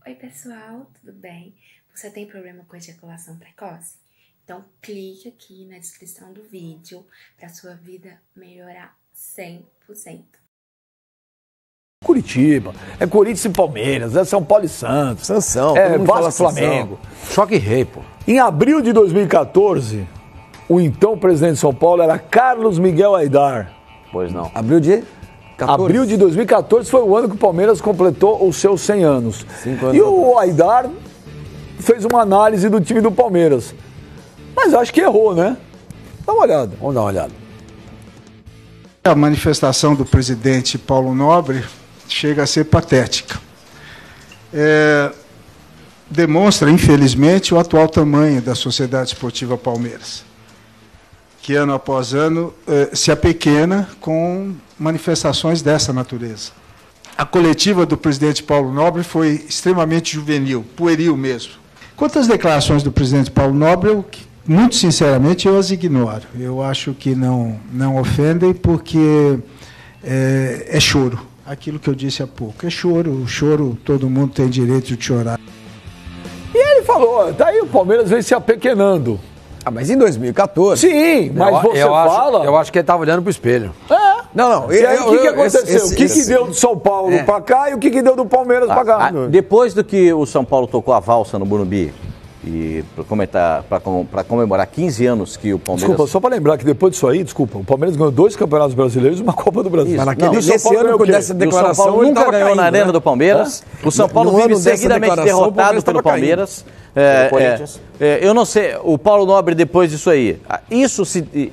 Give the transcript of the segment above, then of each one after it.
Oi pessoal, tudo bem? Você tem problema com ejaculação precoce? Então clique aqui na descrição do vídeo para sua vida melhorar 100%. Curitiba, é Corinthians e Palmeiras, é São Paulo e Santos, Sansão, é Vasco e Flamengo. Choque Rei, pô. Em abril de 2014, o então presidente de São Paulo era Carlos Miguel Aidar. Pois não. Abril de 2014 foi o ano que o Palmeiras completou os seus 100 anos. 5 anos. E o Aidar fez uma análise do time do Palmeiras. Mas acho que errou, né? Dá uma olhada. Vamos dar uma olhada. A manifestação do presidente Paulo Nobre chega a ser patética. Demonstra, infelizmente, o atual tamanho da Sociedade Esportiva Palmeiras, que ano após ano se apequena com manifestações dessa natureza. A coletiva do presidente Paulo Nobre foi extremamente juvenil, pueril mesmo. Quanto às declarações do presidente Paulo Nobre, muito sinceramente, eu as ignoro. Eu acho que não ofendem porque é choro. Aquilo que eu disse há pouco. É choro. O choro, todo mundo tem direito de chorar. E ele falou, daí o Palmeiras vem se apequenando. Ah, mas em 2014... Sim, mas fala... Eu acho que ele estava olhando pro espelho. Não. E aí o que aconteceu? O que deu do São Paulo pra cá e o que deu do Palmeiras pra cá? Depois do que o São Paulo tocou a valsa no Morumbi, e para comemorar 15 anos que o Palmeiras... Desculpa, só para lembrar que depois disso aí, o Palmeiras ganhou 2 campeonatos brasileiros e uma Copa do Brasil. Isso, mas nesse ano, dessa declaração, o São Paulo nunca ganhou na arena do Palmeiras. O São Paulo vive seguidamente derrotado pelo Palmeiras. Eu não sei, o Paulo Nobre, depois disso aí,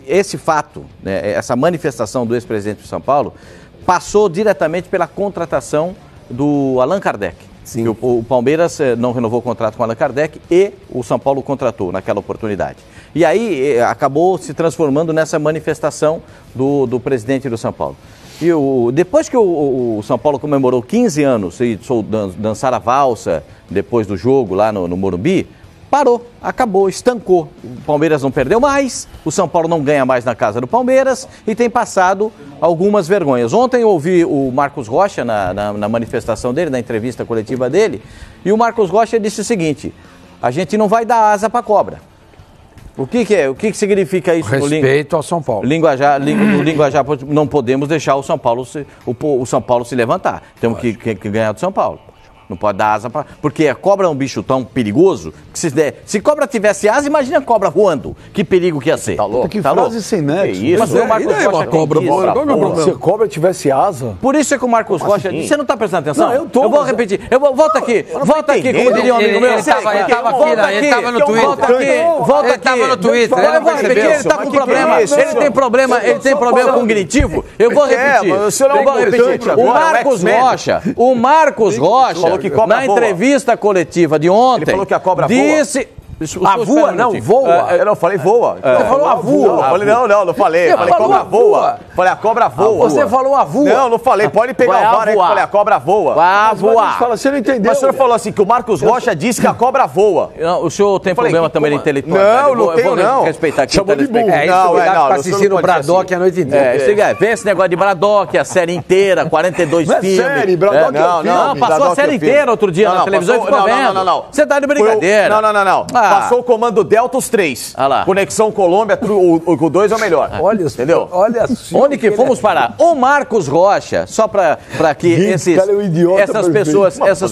esse fato, né, essa manifestação do ex-presidente do São Paulo, passou diretamente pela contratação do Allan Kardec. Sim. O Palmeiras não renovou o contrato com o Allan Kardec e o São Paulo contratou naquela oportunidade. E aí acabou se transformando nessa manifestação do presidente do São Paulo. E depois que o São Paulo comemorou 15 anos e dançar a valsa depois do jogo lá no Morumbi, parou, acabou, estancou. O Palmeiras não perdeu mais, o São Paulo não ganha mais na casa do Palmeiras e tem passado algumas vergonhas. Ontem eu ouvi o Marcos Rocha na manifestação dele, na entrevista coletiva dele, e o Marcos Rocha disse o seguinte: a gente não vai dar asa para cobra. O que significa isso? Respeito ao São Paulo. No linguajar, não podemos deixar o São Paulo se levantar. Temos que ganhar do São Paulo. Não pode dar asa para... Porque a cobra é um bicho tão perigoso que se cobra tivesse asa, imagina a cobra voando. Que perigo que ia ser. Tá louco? Que frase sem nexo. Isso. Mas é uma cobra voando. Se a cobra tivesse asa... Por isso é que o Marcos Rocha... Você não está prestando atenção? Não, eu tô. Eu vou repetir. Volta aqui, como diria um amigo meu. Ele estava no Twitter. Volta aqui. Ele estava no Twitter. Eu vou repetir, ele está com problema. Ele tem problema com cognitivo. Eu vou repetir. O Marcos Rocha, na entrevista coletiva de ontem, ele falou que a cobra disse... Voa, não, voa. Eu não falei voa. Você falou a voa. Não falei. Eu falei cobra voa. Falei a cobra voa. Você falou a voa. Não falei. Pode pegar o VAR aí que eu falei a cobra voa. Vai voar. Você não entendeu. Mas o senhor falou assim que o Marcos Rocha disse que a cobra voa. Não, o senhor tem problema também intelectual. Não tenho, não. Respeitar aqui. Chamou de burro. Tá assistindo o Braddock a noite inteira. Vê esse negócio de Braddock, a série inteira, 42 filmes. Série, Braddock não, passou a série inteira outro dia na televisão. Não. Você tá de brincadeira. Não. Passou o comando Delta os 3. Conexão Colômbia, o 2 é o melhor. Olha, entendeu? Olha só. Onde que fomos parar? O Marcos Rocha, só para que essas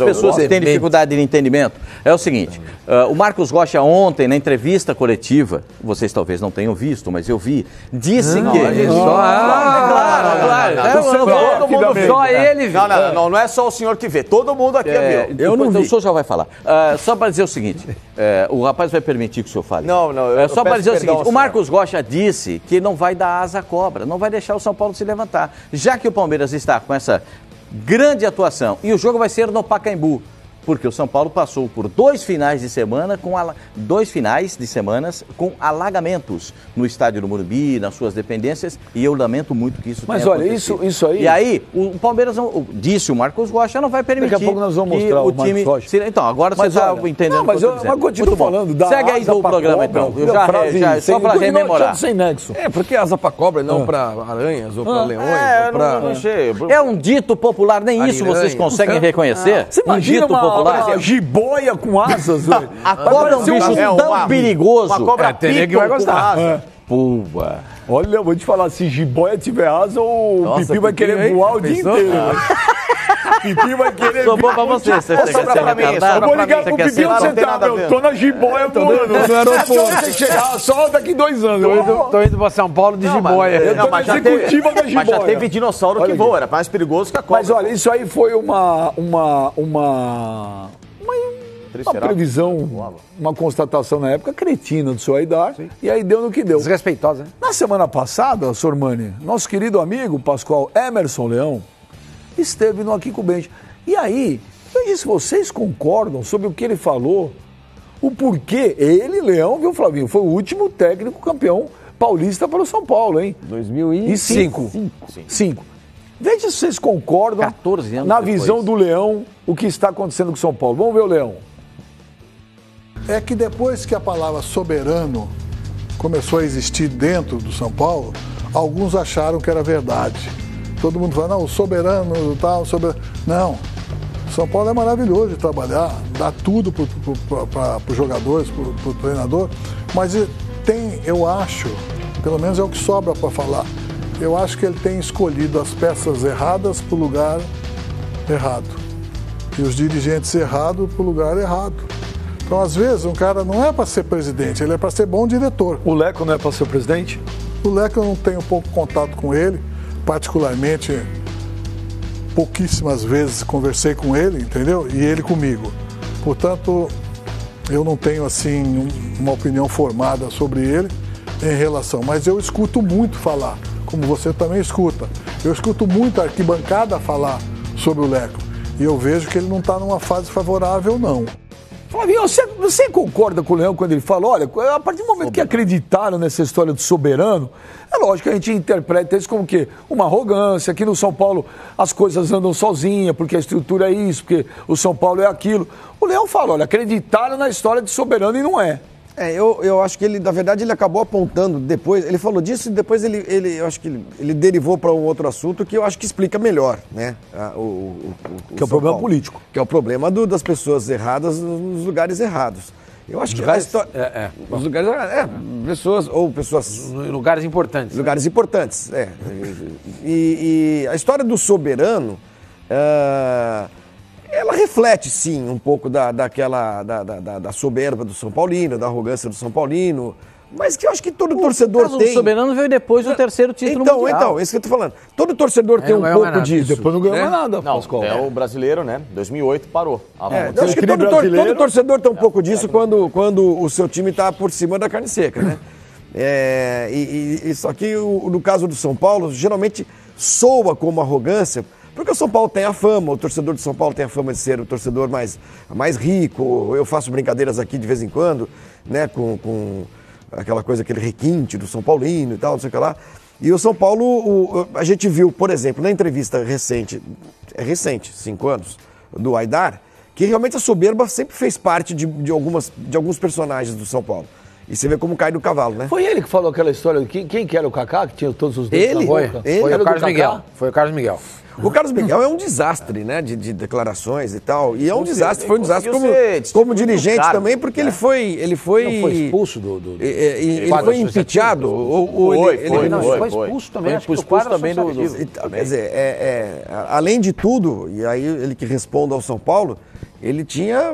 pessoas que têm dificuldade de entendimento, é o seguinte, o Marcos Rocha ontem, na entrevista coletiva, vocês talvez não tenham visto, mas eu vi, disse que... Só ele viu. Não é só o senhor que vê, todo mundo aqui viu. Eu não vi. O senhor já vai falar. Só para dizer o seguinte, o rapaz vai permitir que o senhor fale. Não. Só para dizer o seguinte, o Marcos Rocha disse que não vai dar asa à cobra, não vai deixar o São Paulo se levantar. Já que o Palmeiras está com essa grande atuação e o jogo vai ser no Pacaembu, porque o São Paulo passou por 2 finais de semana com alagamentos no estádio do Morumbi, nas suas dependências, e eu lamento muito que isso tenha acontecido. Isso aí... E aí, o Palmeiras, disse o Marcos Rocha, não vai permitir. Daqui a pouco nós vamos mostrar o time... Marcos Rocha. Então, agora você está entendendo o que eu estou dizendo. Mas continuo falando. Segue aí do programa, então. Só para rememorar. Sem nexo. Porque asa para cobra, não para aranhas ou para leões. É um dito popular, nem isso vocês conseguem reconhecer. Você imagina uma jiboia com asas, velho. A cobra é um bicho tão perigoso. Uma cobra tem que vai gostar. Pua. Olha, eu vou te falar, se jiboia tiver asa, o Pipi vai querer voar o dia inteiro. Pipi vai querer... Sou bom pra você sobra pra mim. Eu vou ligar pro Pipi onde você tá, eu tô na jiboia voando. No aeroporto. Só daqui 2 anos. Tô indo pra São Paulo de jiboia. Eu tô na executiva da jiboia. Mas já teve dinossauro que voa, era mais perigoso que a cobra. Mas olha, isso aí foi uma previsão, uma constatação na época cretina do seu Aidar, e aí deu no que deu. Desrespeitosa, né? Na semana passada, Sormani, nosso querido amigo Pascoal Emerson Leão esteve no Aqui com o Benji. E aí, veja se vocês concordam sobre o que ele falou, o porquê ele, Leão, viu, Flavinho, foi o último técnico campeão paulista para o São Paulo, hein? 2005. 5. Veja se vocês concordam 14 anos na depois. visão do Leão o que está acontecendo com o São Paulo. Vamos ver o Leão. É que depois que a palavra soberano começou a existir dentro do São Paulo, alguns acharam que era verdade. Todo mundo fala, não, o soberano tal, soberano. Não, São Paulo é maravilhoso de trabalhar, dá tudo para os jogadores, para o treinador, mas tem, eu acho, pelo menos é o que sobra para falar, eu acho que ele tem escolhido as peças erradas para o lugar errado. E os dirigentes errados para o lugar errado. Então, às vezes, um cara não é para ser presidente, ele é para ser bom diretor. O Leco não é para ser presidente? O Leco eu não tenho pouco contato com ele, particularmente, pouquíssimas vezes conversei com ele, entendeu? E ele comigo. Portanto, eu não tenho, assim, uma opinião formada sobre ele em relação, mas eu escuto muito falar, como você também escuta. Eu escuto muito a arquibancada falar sobre o Leco. E eu vejo que ele não está numa fase favorável, não. Flavinho, você concorda com o Leão quando ele fala, olha, a partir do momento que acreditaram nessa história do soberano, é lógico que a gente interpreta isso como o quê? Uma arrogância, aqui no São Paulo as coisas andam sozinhas, porque a estrutura é isso, porque o São Paulo é aquilo. O Leão fala, olha, acreditaram na história de soberano e não é. Eu acho que ele, na verdade, ele acabou apontando depois, ele falou disso e depois eu acho que ele derivou para um outro assunto que eu acho que explica melhor, né? Que é o problema político. Que é o problema das pessoas erradas nos lugares errados. Eu acho que a história... Nos lugares errados, pessoas... Em lugares importantes. Lugares importantes, E a história do soberano... ela reflete, sim, um pouco da soberba do São Paulino, da arrogância do São Paulino, mas que eu acho que todo torcedor tem. O soberano veio depois do terceiro título mundial. Então, isso que eu tô falando. Todo torcedor tem um pouco disso. Depois não ganhou mais nada, Não, Pascoal. é o brasileiro, né? 2008 parou. Eu acho que todo torcedor tem um pouco disso quando o seu time está por cima da carne seca, né? Só que no caso do São Paulo, geralmente soa como arrogância, porque o São Paulo tem a fama, o torcedor do São Paulo tem a fama de ser o torcedor mais rico. Eu faço brincadeiras aqui de vez em quando, né, com aquela coisa, aquele requinte do São Paulino e tal, não sei o que lá. E o São Paulo, a gente viu, por exemplo, na entrevista recente, 5 anos, do Aidar, que realmente a soberba sempre fez parte de alguns personagens do São Paulo. E você vê como cai do cavalo, né? Foi ele que falou aquela história, quem que era o Kaká, que tinha todos os dedos na boca? Foi o Carlos Miguel. Foi o Carlos Miguel. O Carlos Miguel é um desastre, né, de declarações e tal, e é um desastre, foi um desastre como dirigente também, porque ele foi... Não foi expulso ele foi impeachado, Foi expulso também, foi expulso também do... Quer dizer, além de tudo, e aí ele que responde ao São Paulo, ele tinha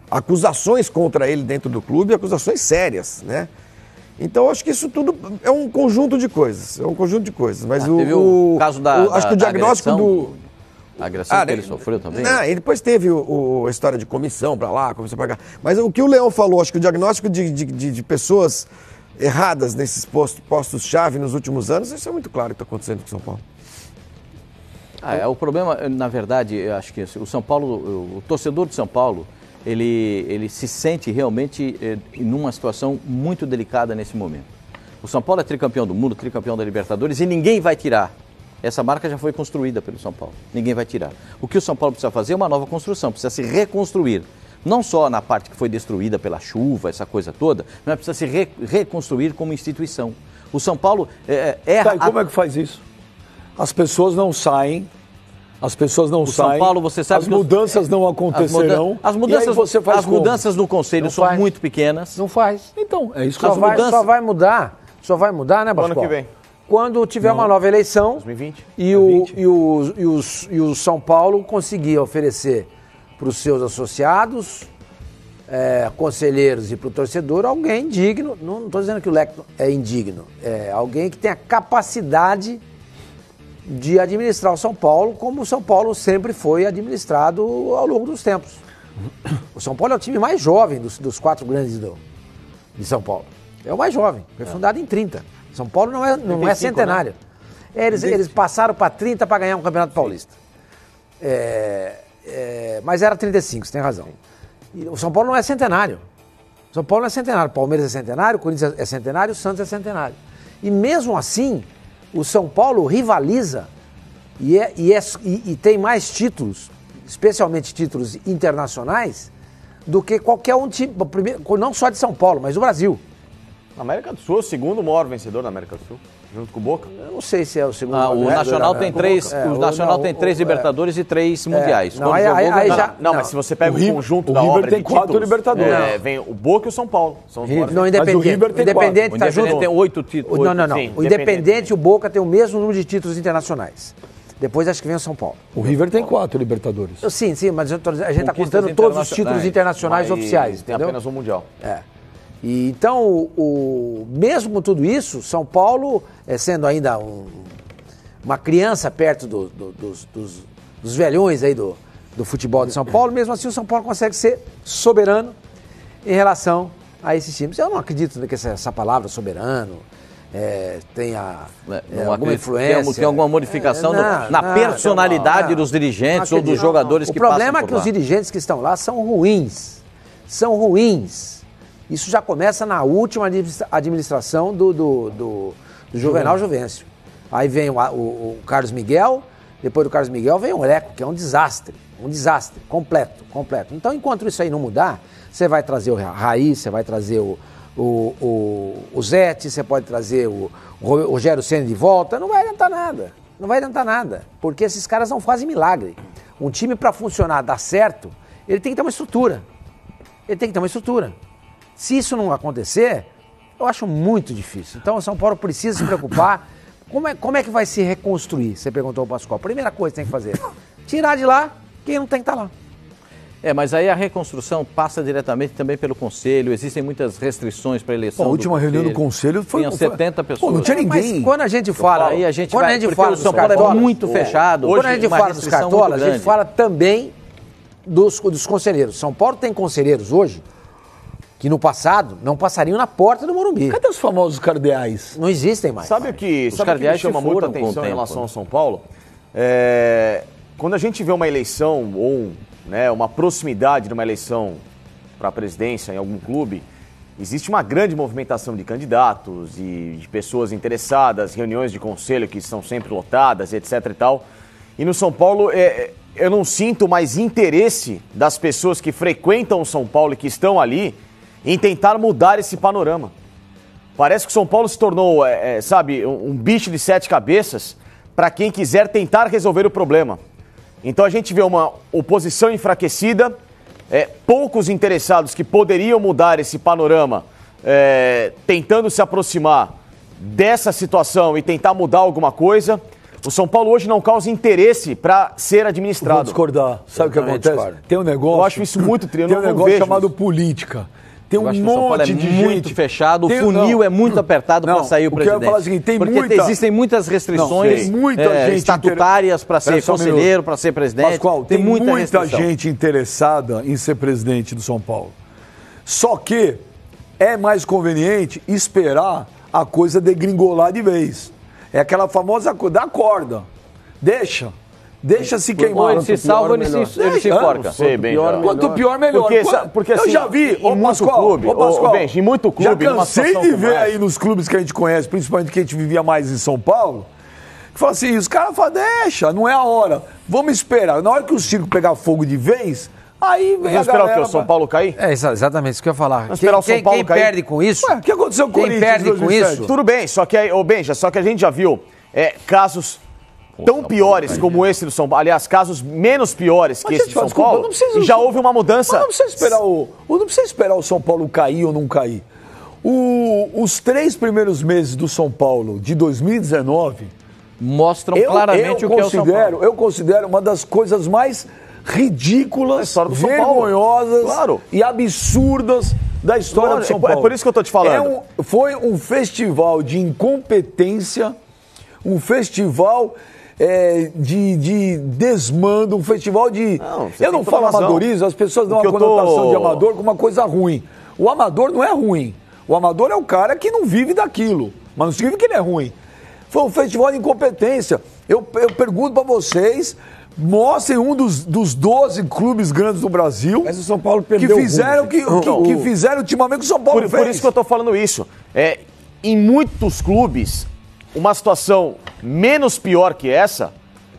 acusações contra ele dentro do clube, acusações sérias, né? Então, acho que isso tudo é um conjunto de coisas. Mas teve o caso acho que o diagnóstico a agressão que ele sofreu também? Não, e depois teve a história de comissão para lá, comissão para cá. Mas o que o Leão falou, acho que o diagnóstico de pessoas erradas nesses postos-chave nos últimos anos, isso é muito claro que está acontecendo com o São Paulo. O problema, na verdade, eu acho que o São Paulo, o torcedor de São Paulo, ele se sente realmente numa situação muito delicada nesse momento. O São Paulo é tricampeão do mundo, tricampeão da Libertadores e ninguém vai tirar. Essa marca já foi construída pelo São Paulo, ninguém vai tirar. O que o São Paulo precisa fazer é uma nova construção, precisa se reconstruir. Não só na parte que foi destruída pela chuva, essa coisa toda, mas precisa se reconstruir como instituição. O São Paulo erra... Tá, e como é que faz isso? As pessoas não saem As pessoas não saem. São Paulo, você sabe as mudanças não acontecerão. As mudanças no conselho são muito pequenas. Não faz. Então, é isso que só vai mudar. Só vai mudar, né, Pascoal? Ano que vem. Quando tiver uma nova eleição 2020. E o São Paulo conseguir oferecer para os seus associados, conselheiros e para o torcedor alguém digno. Não estou dizendo que o Leco é indigno. É alguém que tenha capacidade de administrar o São Paulo como o São Paulo sempre foi administrado ao longo dos tempos. O São Paulo é o time mais jovem dos 4 grandes de São Paulo. É o mais jovem, foi fundado em 30. São Paulo não é centenário. Né? Eles passaram para 30 para ganhar um Campeonato Paulista. Mas era 35, você tem razão. E o São Paulo não é centenário. O São Paulo não é centenário. O Palmeiras é centenário, o Corinthians é centenário, o Santos é centenário. E mesmo assim, o São Paulo rivaliza e tem mais títulos, especialmente títulos internacionais, do que qualquer um time, não só de São Paulo, mas do Brasil. Na América do Sul, o segundo maior vencedor da América do Sul, junto com o Boca. Eu não sei se é o segundo. O Nacional tem 3, o Nacional tem 3 Libertadores e 3 Mundiais. Mas se você pega o conjunto da obra o River tem 4 Libertadores. Vem o Boca e o São Paulo. Não, Independente. Mas o River tem Independente tá junto. Tem 8 títulos. Não. O Independente e o Boca tem o mesmo número de títulos internacionais. Depois acho que vem o São Paulo. O River tem 4 Libertadores. Sim, mas a gente está contando todos os títulos internacionais oficiais. Tem apenas um Mundial. E então, mesmo com tudo isso, São Paulo, sendo ainda uma criança perto dos velhões aí do futebol de São Paulo, mesmo assim o São Paulo consegue ser soberano em relação a esses times. Eu não acredito que essa palavra soberano tenha alguma influência. Tem alguma modificação na personalidade dos dirigentes ou dos jogadores que passam por lá. O problema é que os dirigentes que estão lá são ruins. São ruins. Isso já começa na última administração do Juvenal Juvencio. Aí vem o Carlos Miguel, depois do Carlos Miguel vem o Leco, que é um desastre completo. Então, enquanto isso aí não mudar, você vai trazer o Raí, você vai trazer o Zete, você pode trazer o Rogério Ceni de volta, não vai adiantar nada, porque esses caras não fazem milagre. Um time para funcionar, dar certo, ele tem que ter uma estrutura. Se isso não acontecer, eu acho muito difícil. Então o São Paulo precisa se preocupar. Como é que vai se reconstruir? Você perguntou ao Pascoal. Primeira coisa que tem que fazer, tirar de lá quem não tem que estar lá. Mas aí a reconstrução passa diretamente também pelo Conselho, existem muitas restrições para a eleição. A última reunião do Conselho foi... Tinha 70 pessoas. Não tinha ninguém. Mas quando a gente fala... Aí a gente fala do São Paulo é muito fechado. Quando a gente fala dos cartolas, a gente fala também dos conselheiros. São Paulo tem conselheiros hoje que no passado não passariam na porta do Morumbi. Cadê os famosos cardeais? Não existem mais. Sabe o que me chama muita atenção em relação ao São Paulo? Quando a gente vê uma eleição ou uma proximidade de uma eleição para a presidência em algum clube, existe uma grande movimentação de candidatos e de pessoas interessadas, reuniões de conselho que são sempre lotadas, etc e tal. E no São Paulo, eu não sinto mais interesse das pessoas que frequentam o São Paulo e que estão ali em tentar mudar esse panorama. Parece que o São Paulo se tornou, um bicho de 7 cabeças para quem quiser tentar resolver o problema. Então a gente vê uma oposição enfraquecida, poucos interessados que poderiam mudar esse panorama, tentando se aproximar dessa situação e tentar mudar alguma coisa. O São Paulo hoje não causa interesse para ser administrado. Vou discordar. Sabe o que acontece? Tem um negócio... Eu acho isso muito triste. Tem um negócio chamado política. Tem um monte de gente muito fechado, o funil é muito apertado para sair o presidente. Eu falar assim, existem muitas restrições estatutárias para ser conselheiro, para ser presidente. Pascoal, tem muita gente interessada em ser presidente do São Paulo. Só que é mais conveniente esperar a coisa degringolar de vez. É aquela famosa coisa da corda. Deixa se queimar. Ou ele se salva ou ele se enforca. Quanto pior, melhor. Porque eu já vi, em muito clube, já cansei de ver aí nos clubes que a gente conhece, principalmente que a gente vivia mais em São Paulo, que fala assim, os caras falam, deixa, não é a hora. Vamos esperar. Na hora que o circo pegar fogo de vez, aí vem a galera... esperar o quê? O São Paulo cair? Exatamente isso que eu ia falar. Quem perde com isso... O que aconteceu com o Corinthians? Quem perde com isso... Tudo bem, só que a gente já viu casos tão piores como esse do São Paulo, aliás, casos menos piores que esse do São Paulo, e já houve uma mudança. Não precisa esperar o São Paulo cair ou não cair. Os 3 primeiros meses do São Paulo de 2019 mostram claramente o que é o São Paulo. Eu considero uma das coisas mais ridículas, vergonhosas e absurdas da história do São Paulo. É por isso que eu estou te falando. Foi um festival de incompetência, um festival de desmando, um festival de... eu não falo amadorismo, as pessoas dão uma conotação de amador como uma coisa ruim. O amador não é ruim. O amador é o cara que não vive daquilo, mas não significa que ele é ruim. Foi um festival de incompetência. Eu pergunto para vocês, mostrem um dos 12 clubes grandes do Brasil. Mas o São Paulo perdeu que fizeram ultimamente que o São Paulo fez. Por isso que eu estou falando isso. Em muitos clubes, uma situação menos pior que essa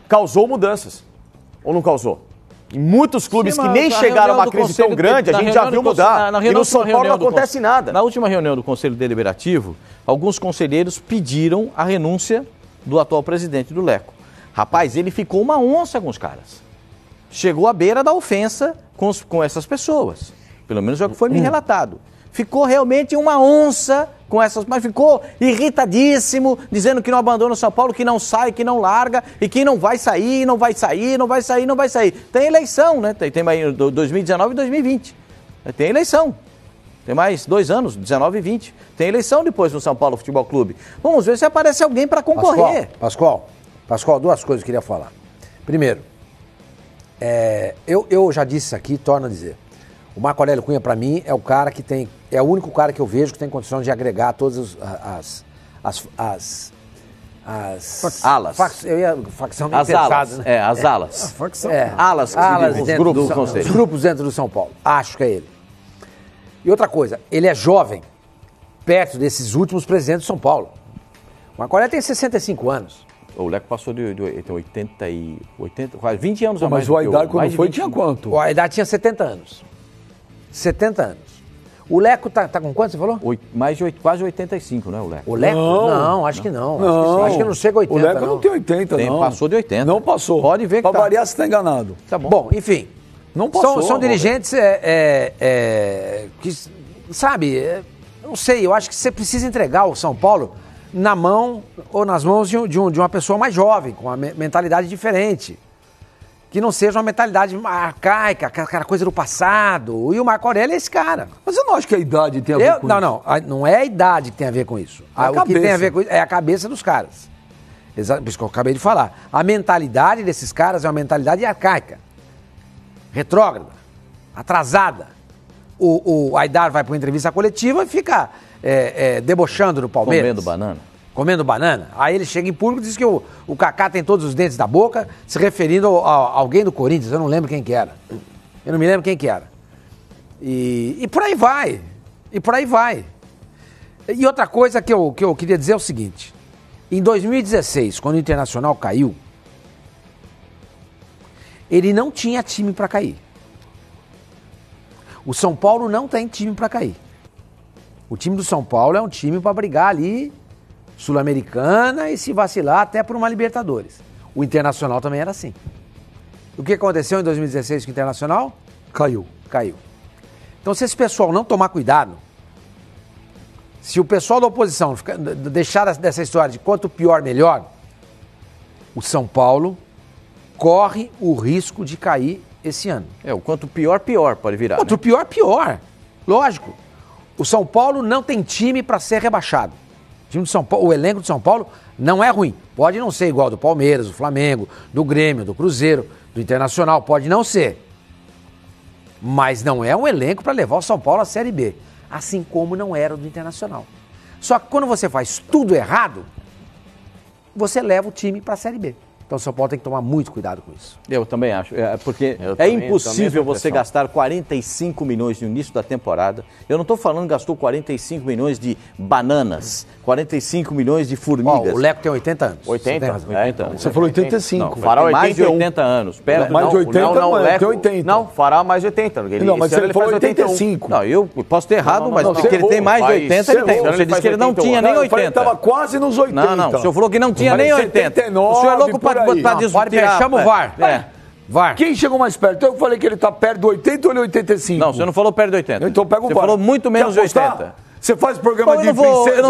causou mudanças. Ou não causou? Em muitos clubes que nem chegaram a uma crise tão grande, a gente já viu mudar. E no São Paulo não acontece nada. Na última reunião do Conselho Deliberativo, alguns conselheiros pediram a renúncia do atual presidente, do Leco. Rapaz, ele ficou uma onça com os caras. Chegou à beira da ofensa com essas pessoas. Pelo menos é o que foi me relatado. Ficou realmente uma onça com essas... Mas ficou irritadíssimo, dizendo que não abandona o São Paulo, que não sai, que não larga, e que não vai sair, não vai sair, não vai sair, não vai sair. Tem eleição, né? Tem mais 2019 e 2020. Tem eleição. Tem mais 2 anos, 19 e 20. Tem eleição depois no São Paulo Futebol Clube. Vamos ver se aparece alguém para concorrer. Pascoal, 2 coisas que eu queria falar. Primeiro, eu já disse isso aqui, torno a dizer. O Marco Aurélio Cunha, para mim, é o cara que tem... É o único cara que eu vejo que tem condição de agregar todas as alas. Facção as alas. né? As alas. Alas dentro do Conselho. Os grupos dentro do São Paulo. Acho que é ele. E outra coisa, ele é jovem, perto desses últimos presidentes do São Paulo. O Marco Aurélio tem 65 anos. O Leco passou de 80, quase 20 anos a mais. Mas o Aidar, quando foi, tinha quanto? O Aidar tinha 70 anos. 70 anos. O Leco tá com quanto, você falou? Quase 85, né, o Leco? O Leco? Não, acho que não. Acho que não chega a 80, O Leco não tem 80, não. Passou de 80. Não passou. Pode ver que pra variar, você tá enganado. Tá bom. Bom, enfim. Não passou. São dirigentes que, sabe, não sei, eu acho que você precisa entregar o São Paulo na mão ou nas mãos de uma pessoa mais jovem, com uma mentalidade diferente. Que não seja uma mentalidade arcaica, aquela coisa do passado. E o Marco Aurélio é esse cara. Mas eu não acho que a idade tem a ver com isso. Não é a idade que tem a ver com isso. O que tem a ver com isso é a cabeça dos caras. Exato, por isso que eu acabei de falar. A mentalidade desses caras é uma mentalidade arcaica, retrógrada, atrasada. O Aidar vai para uma entrevista coletiva e fica debochando do Palmeiras. Comendo banana. Aí ele chega em público e diz que o Kaká tem todos os dentes da boca, se referindo a alguém do Corinthians. Eu não lembro quem que era. Eu não me lembro quem que era. E por aí vai. E outra coisa que eu queria dizer é o seguinte. Em 2016, quando o Internacional caiu, ele não tinha time para cair. O São Paulo não tem time para cair. O time do São Paulo é um time para brigar ali, Sul-Americana, e se vacilar até por uma Libertadores. O Internacional também era assim. O que aconteceu em 2016 com o Internacional? Caiu. Então, se esse pessoal não tomar cuidado, se o pessoal da oposição deixar dessa história de quanto pior, melhor, o São Paulo corre o risco de cair esse ano. O quanto pior, pode virar. Quanto pior. Lógico. O São Paulo não tem time para ser rebaixado. O elenco do São Paulo não é ruim. Pode não ser igual do Palmeiras, do Flamengo, do Grêmio, do Cruzeiro, do Internacional. Pode não ser. Mas não é um elenco para levar o São Paulo à Série B. Assim como não era o do Internacional. Só que quando você faz tudo errado, você leva o time para a Série B. Então o São Paulo tem que tomar muito cuidado com isso. Eu também acho, porque é impossível você gastar 45 milhões no início da temporada. Eu não estou falando que gastou 45 milhões de bananas, 45 milhões de formigas. O Leco tem 80 anos. 80 anos. Você falou 85. Não, fará mais de 80 anos. Pera, mais de 80 não, Leco, tem 80. Não, fará mais de 80. Mas ele falou 85. Não, eu posso ter errado, mas porque ele tem mais de 80, ele tem. Você disse que ele não tinha nem 80. Ele estava quase nos 80. Não, o senhor falou que não tinha nem 80. O senhor é louco para pra discutir. Chama o VAR. VAR. Quem chegou mais perto? Eu falei que ele tá perto do 80 ou ele 85? Não, você não falou perto de 80. Então pega o VAR. Você falou muito menos de 80. Você faz programa de eu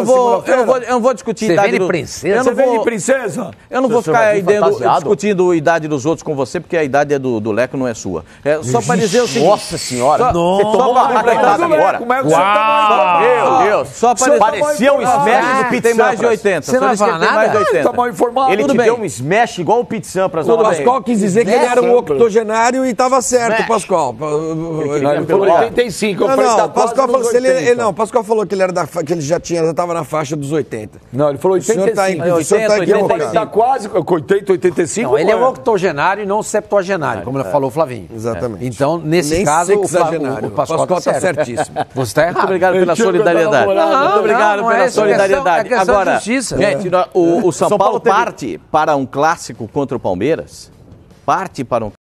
não vou discutir idade de princesa. Você vem de princesa? Eu não vou ficar discutindo a idade dos outros com você, porque a idade do Leco não é sua. Só para dizer o seguinte. Nossa senhora. Você tomou uma completada agora. Meu Deus. Só parecia um smash do Pete Tem mais de 80. Você não vai falar nada? Tá mal informado. Ele te deu um smash igual o Pete Sampras. O Pascoal quis dizer que ele era um octogenário e estava certo, Pascoal. Ele falou 85. Não, Pascoal falou que ele Pascoal falou que ele já estava na faixa dos 80. Não, ele falou 85. O senhor está equivocado. Ele está quase com 80, 85. Não, ele é um octogenário e não septuagenário, como falou o Flavinho. Exatamente. Então, nesse caso, o Pascoal está certíssimo. Você está errado. Muito obrigado pela solidariedade. Muito obrigado pela solidariedade. Agora, gente, o São Paulo parte para um clássico contra o Palmeiras. Parte para um